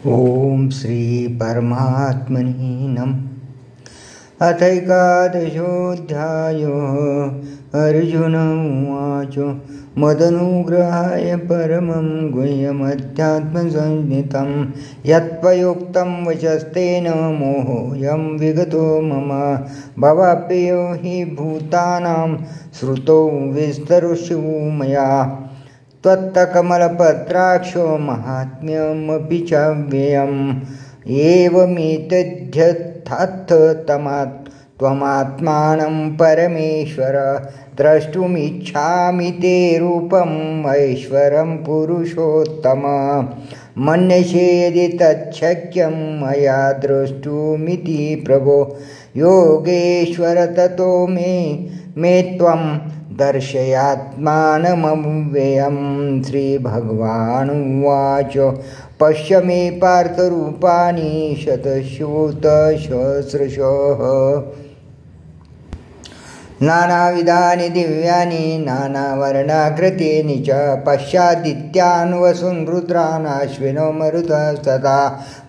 ओम श्री परमात्मने नमः। अथैकादशोऽध्यायो। अर्जुन उवाच मदनुग्रहाय परमं गुह्यमध्यात्मसंज्ञितं यत्त्वयोक्तं वचस्तेन मोहोऽयं विगतो मम भवाप्ययो हि भूतानां श्रुतो विस्तरुषु मया त्वत्तकमलपत्राक्षो माहात्म्यमपि च व्ययम् एवमेतद्यथार्थ त्वमात्मानं परमेश्वर द्रष्टुमिच्छामि ते रूपम् ऐश्वरं पुरुषोत्तम मन्यसे यदि तच्छक्यं मया द्रष्टुमिति प्रभो योगेश्वर ततो मे त्वं दर्शयात्मानमव्ययम्। श्रीभगवानुवाच पश्य मे पार्थरूपाणि शतशोतसहस्रशः नानाविधानि दिव्यानि नानावर्णाकृतीनि च पश्यादित्यान् वसून् रुद्रान् अश्विनो मरुतस्तथा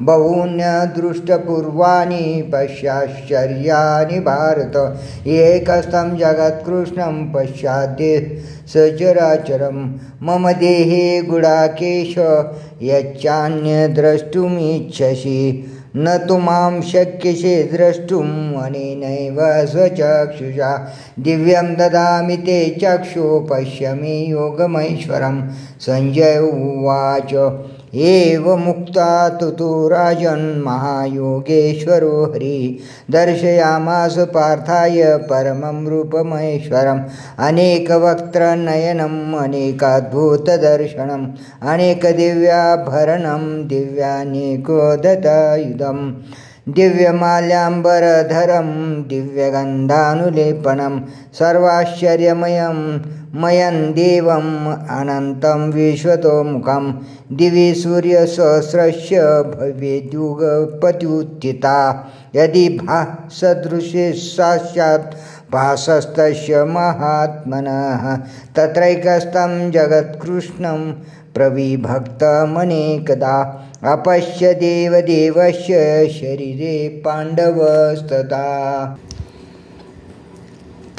बहून्यदृष्टपूर्वाणि पश्याश्चर्याणि भारत एकस्थं जगत्कृष्णं पश्याद्य सचराचरं मम देहे गुडाकेश यच्चान्यद्रष्टुमिच्छसि न तु मां शक्यसे द्रष्टुम् अनेनैव स्वचक्षुषा दिव्यं ददामि ते चक्षु पश्य मे योगमैश्वरं। संजय उवाच एवमुक्त्वा तु राजन् महायोगेश्वरो हरिः दर्शयामास पार्थाय परमं रूपमैश्वरम् अनेकवक्त्रनयनम् अनेकाद्भुतदर्शनम् अनेकदिव्याभरणं दिव्यानेकोदतायुधम् दिव्यमाल्याम्बरधरं दिव्यगन्धानुलेपनं सर्वाश्चर्यमयं देवम् अनन्तं विश्वतोमुखं दिवि सूर्यसहस्रस्य भवेद्युगपत्युत्थिता यदि भासदृशे साक्षात् भासस्तस्य महात्मनः तत्रैकस्थं जगत्कृष्णं प्रविभक्तमनेकदा अपश्य देवदेवस्य शरीरे पाण्डवस्तथा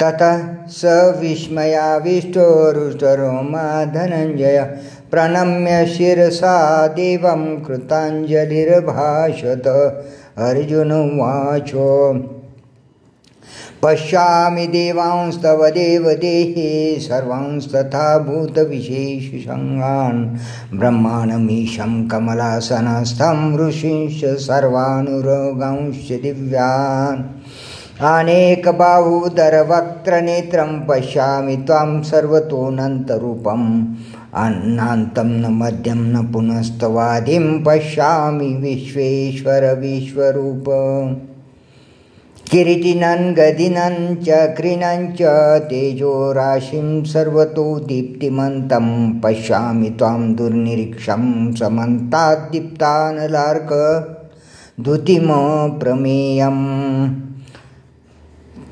ततः स विस्मयाविष्टो रुष्टरोमा धनञ्जय प्रणम्य शिरसा देवं कृताञ्जलिर्भाषत। अर्जुन उवाच पश्यामि देवांस्तव देवदेहे सर्वांस्तथा भूतविशेषसङ्गान् ब्रह्माणमीशं कमलासनस्थं ऋषींश्च सर्वानुरोगांश्च दिव्यान् अनेकबाहूदरवक्त्रनेत्रं पश्यामि त्वां सर्वतोऽनन्तरूपम् अनान्तं न मध्यं न पुनस्तवादिं पश्यामि विश्वेश्वर विश्वरूप किरीटिनं गदिनं च कृनं च तेजोराशिं सर्वतो दीप्तिमन्तं पश्यामि त्वां दुर्निरीक्षं समन्ताद्दीप्तानलार्कद्युतिमप्रमेयम्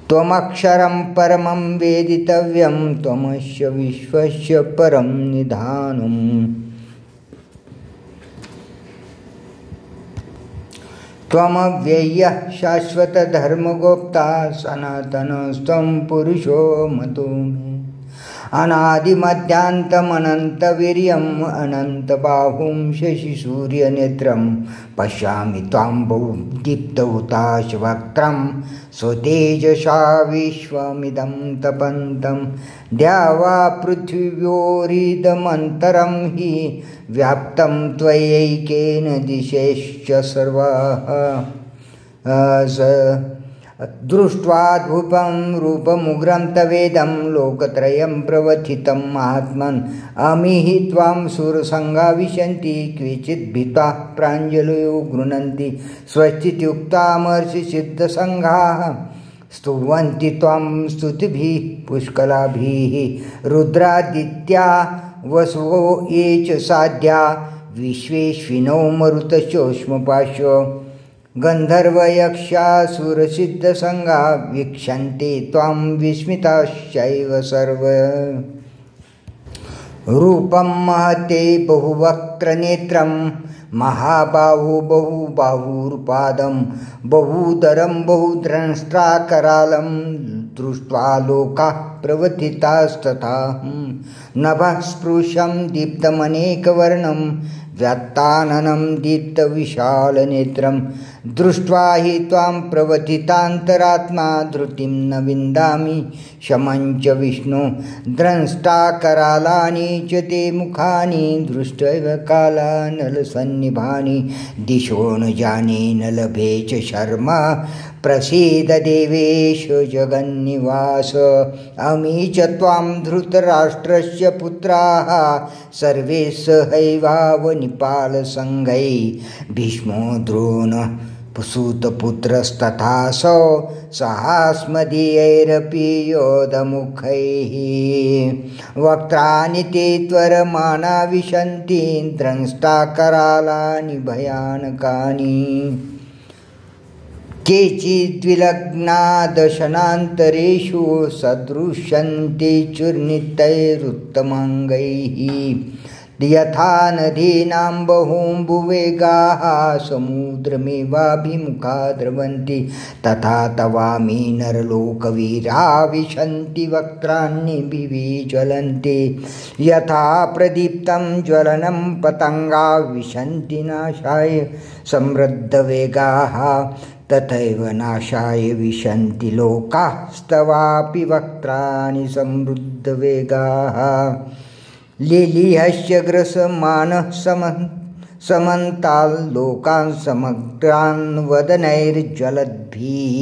त्वमक्षरं परमं वेदितव्यं त्वमस्य विश्वस्य परं निधानम् त्वमव्ययः शाश्वतधर्मगोप्ता सनातनस्त्वं पुरुषो मतो मे अनादिमध्यान्तमनन्तवीर्यम् अनन्तबाहुं शशिसूर्यनेत्रं पश्यामि त्वां बहुदीप्तहुताशवक्त्रं स्वतेजसा विश्वमिदं तपन्तं द्यावा पृथिव्योरिदमन्तरं हि व्याप्तं त्वयैकेन दिशश्च सर्वाः दृष्ट्वाद्भुतं रूपमुग्रं तवेदं लोकत्रयं प्रवथितम् आत्मन् अमीहि त्वां सुरसङ्गा विशन्ति केचित् भीता प्राञ्जलयो गृह्णन्ति स्वस्तित्युक्तामर्षिसिद्धसङ्घाः स्तुवन्ति त्वां स्तुतिभिः पुष्कलाभिः रुद्रादित्या वसवो ये च साध्या विश्वेश्विनो मरुतश्चोष्मपाशो गन्धर्वयक्षासुरसिद्धसङ्गा वीक्षन्ते त्वां विस्मिताश्चैव सर्व रूपं महते बहुवक्त्रनेत्रं महाबाहु बहुबाहुरुपादं बहुदरं बहुद्रंष्ट्राकरालं दृष्ट्वा लोकाः प्रवथितास्तथा नभः स्पृशं दीप्तमनेकवर्णं व्यात्ताननं दीप्तविशालनेत्रं दृष्ट्वा हि त्वां प्रवथितान्तरात्मा धृतिं न विन्दामि शमं च विष्णु द्रंष्टाकरालानि च ते मुखानि दृष्ट्वैव कालानलसन्निभानि दिशो न जाने न लभे च शर्मा प्रसीद देवेश जगन्निवास अमी च त्वां धृतराष्ट्रस्य पुत्राः सर्वे सहैवावनिपालसङ्घै भीष्मो द्रोणः सुतपुत्रस्तथासौ सहास्मदीयैरपि योधमुखैः वक्त्राणि ते त्वरमाणा विशन्ति द्रंष्टाकरालानि भयानकानि केचिद्विलग्ना दशनान्तरेषु सदृश्यन्ते चूर्णितैरुत्तमाङ्गैः यथा नदीनां बहूम्बुवेगाः समुद्रमेवाभिमुखा द्रवन्ति तथा तवामि नरलोकवीरा विशन्ति वक्त्राण्यभिज्वलन्ति यथा प्रदीप्तं ज्वलनं पतङ्गा विशन्ति नाशाय समृद्धवेगाः तथैव नाशाय विशन्ति लोकास्तवापि वक्त्राणि समृद्धवेगाः लीलिहस्य ग्रसमानः समन्ताल् लोकान् समग्रान् वदनैर्ज्वलद्भिः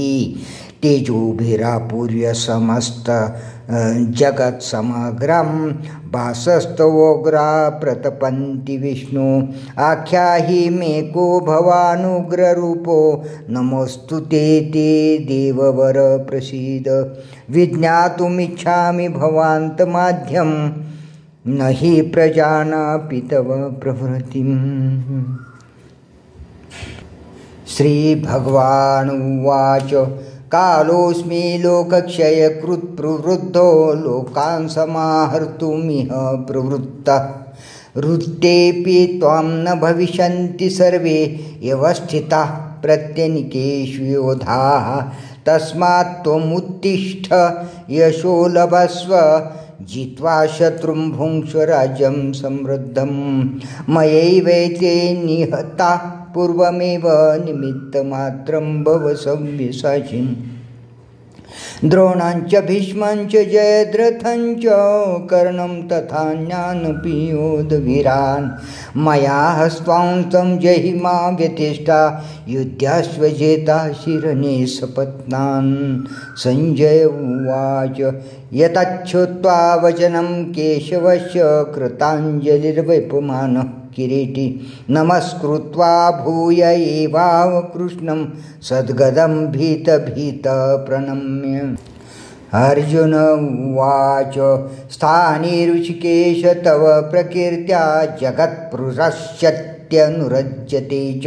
तेजोभिरापूर्य समस्त जगत्समग्रं भासस्तवोग्रा प्रतपन्ति विष्णु आख्याहि मे को भवानुग्ररूपो नमोऽस्तु ते देववर प्रसीद विज्ञातुमिच्छामि भवान्तमाद्यं न हि प्रजानापि तव प्रवृत्तिम्। श्रीभगवानुवाच कालोऽस्मि लोकक्षयकृत् प्रवृद्धो लोकान् समाहर्तुमिह प्रवृत्तः ऋतेऽपि त्वां न भविष्यन्ति सर्वे व्यवस्थिताः प्रत्यनीकेषु योधाः तस्मात् त्वमुत्तिष्ठ यशो लभस्व जित्वा शत्रुं भुङ्क्ष्व राज्यं समृद्धं मयैवैते निहताः पूर्वमेव निमित्तमात्रं भव सव्यसाचिन् द्रोणं च भीष्मं च जयद्रथं च कर्णं तथान्यानपि योधवीरान् मया हस्त्वांस्तं जहिमा व्यतिष्ठा युद्धाश्वजेता शिरणे सपत्नान् सञ्जय उवाच यतच्छ्रुत्वा वचनं केशवस्य कृताञ्जलिर्वैपुमानः किरीटी नमस्कृत्वा भूय एवाव कृष्णं सद्गदं भीत प्रणम्य अर्जुन उवाच स्थाने ऋषिकेश तव प्रकीर्त्या जगत्पुरुषश्चत्यनुरज्यते च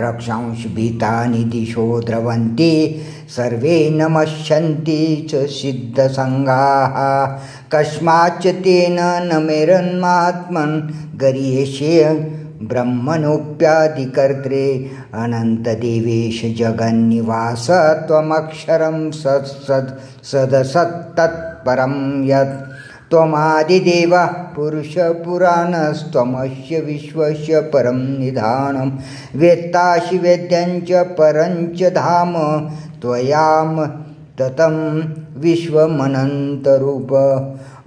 रक्षांश भीतानि दिशो द्रवन्ति सर्वे नमस्यन्ति च सिद्धसङ्गाः कस्माच्च तेन न मेरन्मात्मन् गरीयसे ब्रह्मणोऽप्यादिकर्त्रे अनन्तदेवेश जगन्निवास त्वमक्षरं सदसत्तत्परं यत् त्वमादिदेवः पुरुषपुराणस्त्वमस्य विश्वस्य परं निधानं वेत्तासि वेद्यं च परं च धाम त्वयां ततं विश्वमनन्तरूप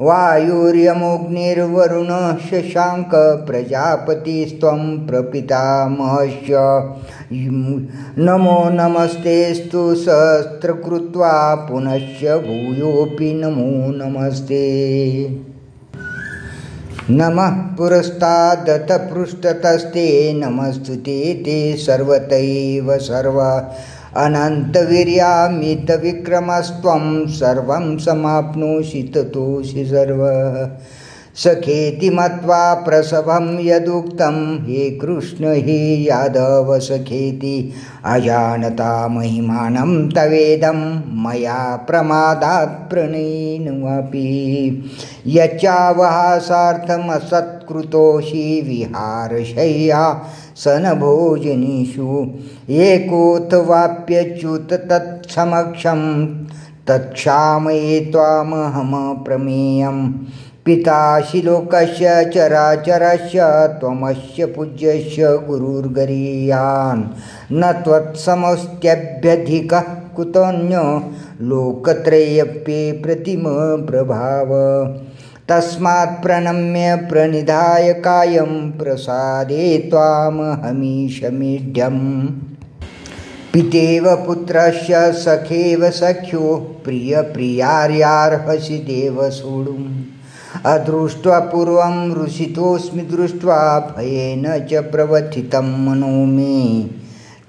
वायुर्यमोऽग्निर्वरुणः शशाङ्क प्रजापतिस्त्वं प्रपितामहश्च नमो नमस्तेस्तु सहस्रकृत्वा पुनश्च भूयोऽपि नमो नमस्ते नमः पुरस्तादथ पृष्ठतस्ते नमस्तुते ते सर्वतैव सर्वा अनन्तवीर्यामितविक्रमस्त्वं सर्वं समाप्नोषि ततोऽसि सर्वः सखेति मत्वा प्रसभं यदुक्तं हे कृष्ण हे यादव सखेति अजानता महिमानं तवेदं मया प्रमादात् प्रणयेनवापि यच्चावहासार्थमसत्कृतोषि विहारशय्या सनभोजनेषु एकोऽथवाप्यच्युत तत्समक्षं तत्क्षामये त्वामहम प्रमेयम् पिता शिलोकस्य चराचरस्य त्वमस्य पूज्यस्य गुरुर्गरीयान् न त्वत्समस्त्यभ्यधिकः कुतोऽन्यो लोकत्रयेऽप्ये प्रतिम प्रभाव तस्मात् प्रणम्य प्रणिधाय कायं प्रसादे त्वामहमीशमीढ्यम् पितेव पुत्रस्य सखेव सख्यो प्रियप्रियार्यार्हसि देव सोढुम् अदृष्ट्वा पूर्वं रुषितोऽस्मि दृष्ट्वा भयेन च प्रवथितं मनो मे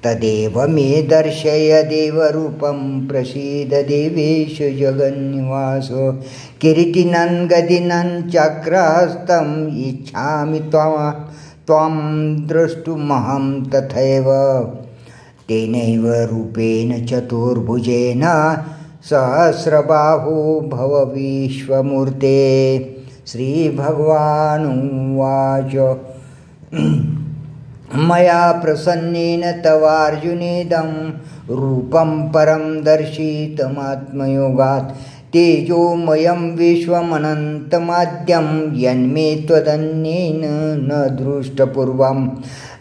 तदेव मे दर्शय देवरूपं प्रसीद देवेश जगन्निवास किरीटिनं गदिनं चक्रहस्तम् इच्छामि त्वां द्रष्टुमहं तथैव तेनैव रूपेण चतुर्भुजेन सहस्रबाहु भव विश्वमूर्ते श्रीभगवानुवाच मया प्रसन्नेन तवार्जुनेदं रूपं परं दर्शितमात्मयोगात् तेजोमयं विश्वमनन्तमाद्यं यन्मे त्वदन्येन न दृष्टपूर्वं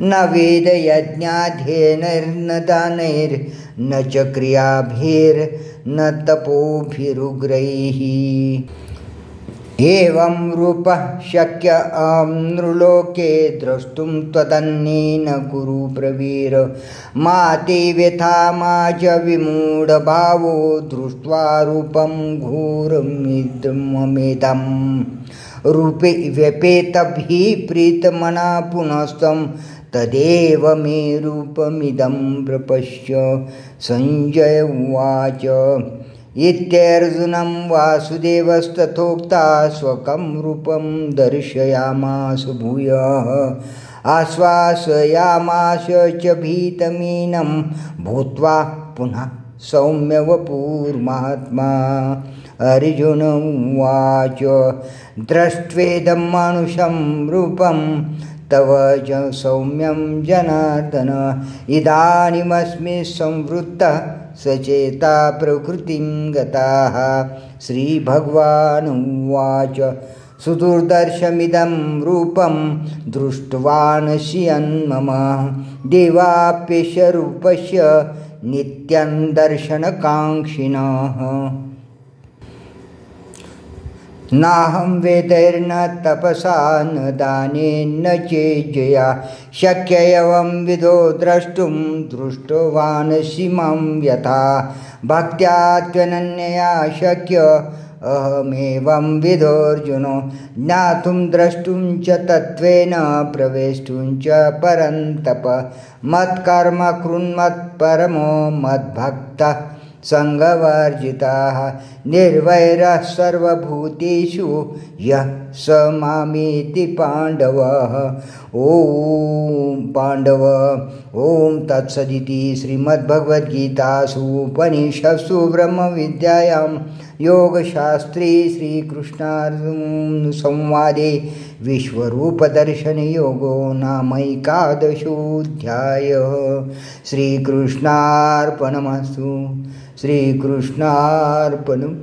न वेदयज्ञाध्ययनैर्न दानैर्न च क्रियाभिर्न तपोभिरुग्रैः एवं रूपः शक्य नृलोके द्रष्टुं त्वदन्येन कुरु ब्रवीर मा ते व्यथा मा च विमूढभावो दृष्ट्वा रूपं घोरमिदं रूपे व्यपेतभिः प्रीतमना पुनस्तं तदेव मे रूपमिदं प्रपश्य संजय उवाच इत्यर्जुनं वासुदेवस्तथोक्ता स्वकं रूपं दर्शयामास भूयः आश्वासयामास च भीतमीनं भूत्वा पुनः सौम्यवपुर्महात्मा अर्जुन उवाच दृष्ट्वेदं मानुषं रूपं तव च सौम्यं जनार्दन इदानीमस्मि संवृत्तः सचेता प्रकृतिं गताः श्रीभगवानुवाच सुदुर्दर्शमिदं रूपं दृष्ट्वानसि यन्मम देवाप्यस्य रूपस्य नित्यं दर्शनकाङ्क्षिणः नाहं वेदैर्न तपसा न दानेन चेज्जया शक्य एवं विदो द्रष्टुं दृष्टवानसि मां यथा भक्त्या त्वनन्यया शक्य अहमेवं विदोऽर्जुनो ज्ञातुं द्रष्टुं च तत्त्वेन प्रवेष्टुं च परन्तप मत्कर्म कृन्मत्परमो मद्भक्तः संगवर्जिताः निर्वैरः सर्वभूतेषु यः स मामेति पाण्डवः ॐ तत्सदिति श्रीमद्भगवद्गीतासु उपनिषत्सु ब्रह्मविद्यायां योगशास्त्रे श्रीकृष्णार्जुनसंवादे विश्वरूपदर्शनयोगो नामैकादशोऽध्यायः श्रीकृष्णार्पणमस्तु श्रीकृष्णार्पणम्।